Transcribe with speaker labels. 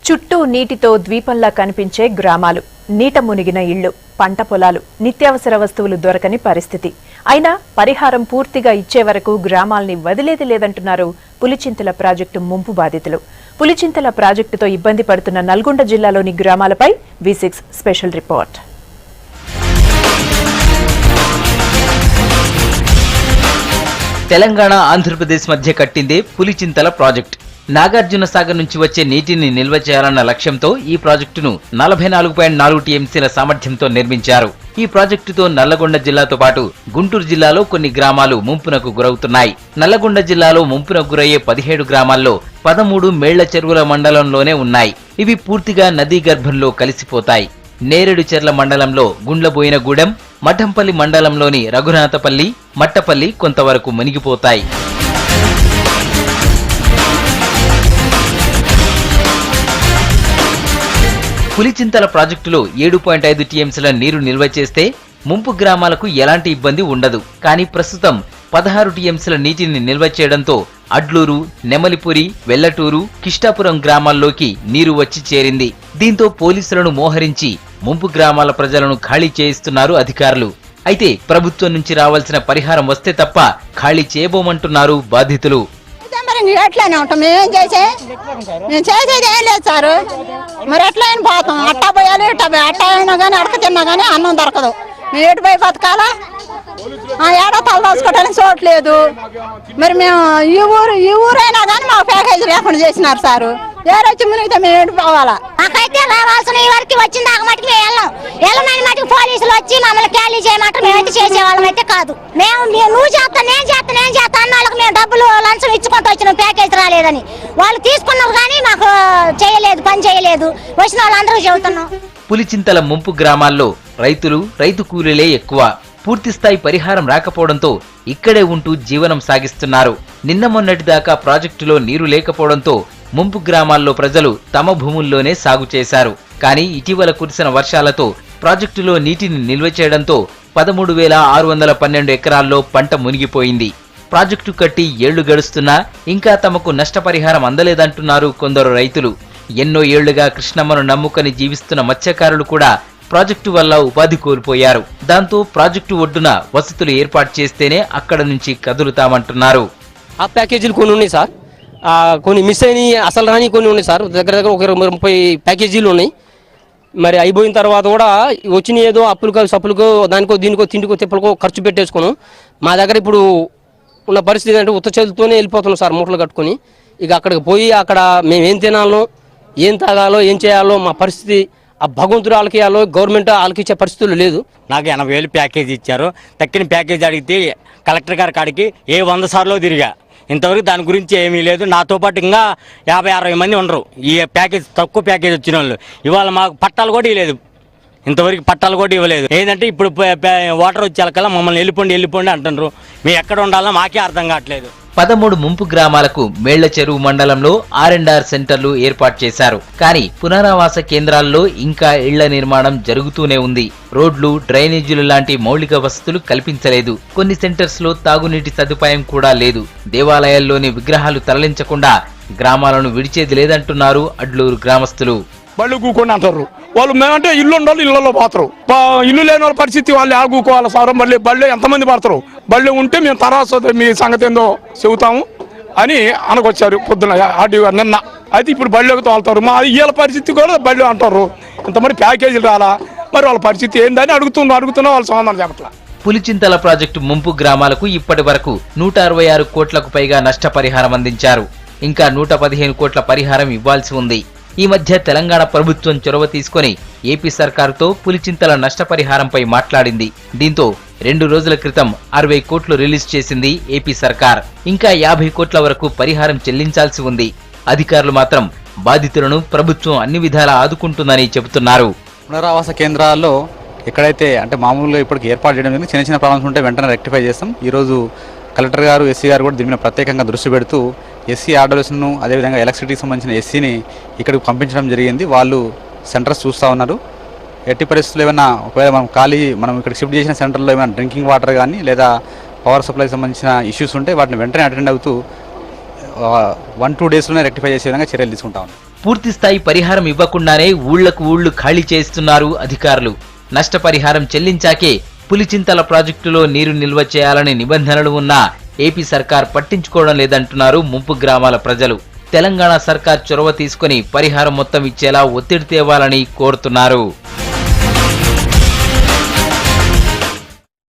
Speaker 1: చుట్టూ నీటితో ద్వీపంలా కనిపించే గ్రామాలు, నీట మునిగిన ఇళ్లు, పంట పొలాలు, నిత్యావసర వస్తువులు దొరకని పరిస్థితి. అయినా పరిహారం పూర్తిగా ఇచ్చే వరకు గ్రామాల్ని వదిలేది లేదంటున్నారు పులిచింతల ప్రాజెక్టు ముంపు బాధితులు. పులిచింతల ప్రాజెక్టుతో ఇబ్బంది పడుతున్న నల్గొండ జిల్లాలోని గ్రామాలపై V6 special report.
Speaker 2: Telangana, Andhra Pradesh మధ్య కట్టిందే పులిచింతల ప్రాజెక్ట్. నాగార్జున సాగర్ నుంచి వచ్చే నీటిని నిల్వ చేయాలన్న లక్ష్యంతో ఈ ప్రాజెక్టును 44.4 టీఎంసీల సామర్థ్యంతో నిర్మించారు. ఈ ప్రాజెక్టుతో నల్లగొండ జిల్లాతో పాటు గుంటూరు జిల్లాలో కొన్ని గ్రామాలు ముంపునకు గురవుతున్నాయి. నల్లగొండ జిల్లాలో ముంపునకు గురయ్యే 17 గ్రామాల్లో 13 మేళ్ల చెరువుల మండలంలోనే ఉన్నాయి. ఇవి పూర్తిగా నదీ గర్భంలో కలిసిపోతాయి. నేరేడుచెర్ల మండలంలో గుండ్లబోయినగూడెం, మఠంపల్లి మండలంలోని రఘునాథపల్లి, మట్టపల్లి కొంతవరకు మునిగిపోతాయి. పులిచింతల ప్రాజెక్టులో 7.5 టీఎంసీల నీరు నిల్వ చేస్తే ముంపు గ్రామాలకు ఎలాంటి ఇబ్బంది ఉండదు. కానీ ప్రస్తుతం 16 టీఎంసీల నీటిని నిల్వ చేయడంతో అడ్లూరు, నెమలిపురి, వెల్లటూరు, కిష్టాపురం గ్రామాల్లోకి నీరు వచ్చి చేరింది. దీంతో పోలీసులను మోహరించి ముంపు గ్రామాల ప్రజలను ఖాళీ చేయిస్తున్నారు అధికారులు. అయితే ప్రభుత్వం నుంచి రావాల్సిన పరిహారం వస్తే తప్ప ఖాళీ చేయబోమంటున్నారు బాధితులు.
Speaker 3: ఎట్లానే ఉంటాం, మేము చేసేది ఏం లేదు సార్. మరి ఎట్లా అయినా పోతాం, అట్టా పోయాలి అట్టా అయినా కానీ అడక తిన్నా కానీ అన్నం దొరకదు. మేము ఎటు పోయి బతకాలా? ఏడో తల దాచుకోవడానికి చోట్లేదు. మరి మేము ఈ ఊరైనా కానీ మాకు ప్యాకేజీ లేకుండా చేసినారు సారు. ఏరొచ్చి మునిగితే మేము ఎటు పోవాలా?
Speaker 4: మాకైతే రావాల్సిన ఈ వరకు వచ్చిన దాకా మటుకు వెళ్ళమని మటుకు పోలీసులు వచ్చి మమ్మల్ని ఖాళీ చేయమంటారు. మేమైతే చేసేవాళ్ళం అయితే కాదు. నువ్వు చేస్తా నేను చేస్తా అన్న వాళ్ళకి మేము డబ్బులు లంచం ఇచ్చుకుంటూ వచ్చినాం, ప్యాకేజీ రాలేదని. వాళ్ళు తీసుకున్నారు కానీ మాకు చేయలేదు, పని చేయలేదు. వచ్చిన వాళ్ళందరూ చెబుతున్నాం.
Speaker 2: పులిచింతల ముంపు గ్రామాల్లో రైతు కూలీలే ఎక్కువ. పూర్తిస్థాయి పరిహారం రాకపోవడంతో ఇక్కడే ఉంటూ జీవనం సాగిస్తున్నారు. నిన్న మొన్నటి దాకా ప్రాజెక్టులో నీరు లేకపోవడంతో ముంపు గ్రామాల్లో ప్రజలు తమ భూముల్లోనే సాగు చేశారు. కానీ ఇటీవల కురిసిన వర్షాలతో ప్రాజెక్టులో నీటిని నిల్వ చేయడంతో 13,612 ఎకరాల్లో పంట మునిగిపోయింది. ప్రాజెక్టు కట్టి ఏళ్లు గడుస్తున్నా ఇంకా తమకు నష్టపరిహారం అందలేదంటున్నారు కొందరు రైతులు. ఎన్నో ఏళ్లుగా కృష్ణమ్మను నమ్ముకొని జీవిస్తున్న మత్స్యకారులు కూడా ప్రాజెక్టు వల్ల ఉపాధి కోల్పోయారు. దాంతో ప్రాజెక్టు ఒడ్డున వసతులు ఏర్పాటు చేస్తేనే అక్కడ నుంచి కదులుతామంటున్నారు.
Speaker 5: ఆ ప్యాకేజీలు కొన్ని ఉన్నాయి సార్, కొన్ని మిస్ అయినాయి, అసలు రాని కొన్ని ఉన్నాయి సార్. దగ్గర ఒక 30 ప్యాకేజీలు ఉన్నాయి. మరి అయిపోయిన తర్వాత కూడా వచ్చిన ఏదో సప్పులకు దానికో దీనికో తిండికో తిప్పలకో ఖర్చు పెట్టేసుకున్నాం. మా దగ్గర ఇప్పుడు ఉన్న పరిస్థితి అంటే ఉత్త చేతులతోనే వెళ్ళిపోతున్నాం సార్, మూటలు కట్టుకొని. ఇక అక్కడికి పోయి అక్కడ మేము ఏం తినాలో, ఏం తాగాలో, ఏం చేయాలో మా పరిస్థితి ఆ భగవంతుడు ఆలకియాలో గవర్నమెంట్ ఆలకించే పరిస్థితులు లేదు.
Speaker 6: నాకు 80,000 ప్యాకేజీ ఇచ్చారు. తక్కిన ప్యాకేజీ అడిగితే కలెక్టర్ గారి కాడికి 100 సార్లు తిరిగా. ఇంతవరకు దాని గురించి ఏమీ లేదు. నాతో పాటు ఇంకా 50-60 మంది ఉండరు ఈ ప్యాకేజ్, తక్కువ ప్యాకేజ్ వచ్చిన వాళ్ళు. ఇవాళ మాకు పట్టాలు కూడా ఇవ్వలేదు, ఇంతవరకు పట్టాలు కూడా ఇవ్వలేదు. ఏంటంటే ఇప్పుడు వాటర్ వచ్చేకల్లా మమ్మల్ని వెళ్ళిపోండి అంటున్నారు. మేము ఎక్కడ ఉండాలో మాకే అర్థం కావట్లేదు.
Speaker 2: 13 ముంపు గ్రామాలకు మేళ్ల చెరువు మండలంలో R&R సెంటర్లు ఏర్పాటు చేశారు. కానీ పునరావాస కేంద్రాల్లో ఇంకా ఇళ్ల నిర్మాణం జరుగుతూనే ఉంది. రోడ్లు, డ్రైనేజీలు లాంటి మౌలిక వసతులు కల్పించలేదు. కొన్ని సెంటర్స్ లో తాగునీటి సదుపాయం కూడా లేదు. దేవాలయాల్లోని విగ్రహాలు తరలించకుండా గ్రామాలను విడిచేది లేదంటున్నారు అడ్లూరు గ్రామస్తులు.
Speaker 7: బళ్ళు కూకొని అంటారు వాళ్ళు. మేమంటే ఇల్లు ఉండాలి, ఇళ్లలో పోతారు. ఇల్లు లేని వాళ్ళ పరిస్థితి వాళ్ళు ఆగుకోవాలి సార్. మళ్ళీ బళ్ళు ఎంతమంది పడతారు? బళ్ళు ఉంటే మేము తర్వాత మీ సంగతి ఏందో చెబుతాము అని అనకొచ్చారు పొద్దున ఆర్డీ గారు నిన్న. అయితే ఇప్పుడు బళ్ళకి తోలుతారు. మా ఇళ్ళ పరిస్థితి కూడా బళ్ళు అంటారు. ఇంతమంది ప్యాకేజీలు రాలా, మరి వాళ్ళ పరిస్థితి ఏందని అడుగుతున్నా వాళ్ళు సమాధానం చెప్పట్లా.
Speaker 2: పులిచింతల ప్రాజెక్టు ముంపు గ్రామాలకు ఇప్పటి వరకు 166 కోట్లకు పైగా నష్టపరిహారం అందించారు. ఇంకా 115 కోట్ల పరిహారం ఇవ్వాల్సి ఉంది. ఈ మధ్య తెలంగాణ ప్రభుత్వం చొరవ తీసుకుని ఏపీ సర్కారుతో పులిచింతల నష్టపరిహారంపై మాట్లాడింది. దీంతో 2 రోజుల క్రితం 60 కోట్లు రిలీజ్ చేసింది ఏపీ సర్కార్. ఇంకా 50 కోట్ల వరకు పరిహారం చెల్లించాల్సి ఉంది. అధికారులు మాత్రం బాధితులను ప్రభుత్వం అన్ని విధాలా ఆదుకుంటుందని చెబుతున్నారు.
Speaker 8: పునరావాస కేంద్రాల్లో ఎక్కడైతే అంటే మామూలుగా ఇప్పటికి ఏర్పాటు చేయడం జరిగింది. చిన్న ప్రాబ్లమ్స్ ఉంటే వెంటనే రెక్టిఫై చేస్తాం. ఈరోజు కలెక్టర్ గారు, ఎస్సీ గారు కూడా దీని మీద ప్రత్యేకంగా దృష్టి పెడుతూ ఎస్సీ ఆర్డర్స్ను, అదేవిధంగా ఎలక్ట్రిసిటీకి సంబంధించిన ఎస్సీని ఇక్కడికి పంపించడం జరిగింది. వాళ్ళు సెంటర్స్ చూస్తూ ఉన్నారు. ఎట్టి పరిస్థితుల్లో ఏమైనా ఒకవేళ మనం ఇక్కడ షిఫ్ట్ చేసిన సెంటర్లో ఏమైనా డ్రింకింగ్ వాటర్ కానీ లేదా పవర్ సప్లైకి సంబంధించిన ఇష్యూస్ ఉంటే వాటిని వెంటనే అటెండ్ అవుతూ 1-2 డేస్లోనే రెక్టిఫై చేసే విధంగా చర్యలు తీసుకుంటా ఉన్నాం.
Speaker 2: పూర్తిస్థాయి పరిహారం ఇవ్వకుండానే ఊళ్లకు ఊళ్లు ఖాళీ చేస్తున్నారు అధికారులు. నష్టపరిహారం చెల్లించాకే పులిచింతల ప్రాజెక్టులో నీరు నిల్వ చేయాలని నిబంధనలు ఉన్నా ఏపీ సర్కార్ పట్టించుకోవడం లేదంటున్నారు ముంపు గ్రామాల ప్రజలు. తెలంగాణ సర్కార్ చొరవ తీసుకుని పరిహారం మొత్తం ఇచ్చేలా ఒత్తిడి తేవాలని కోరుతున్నారు.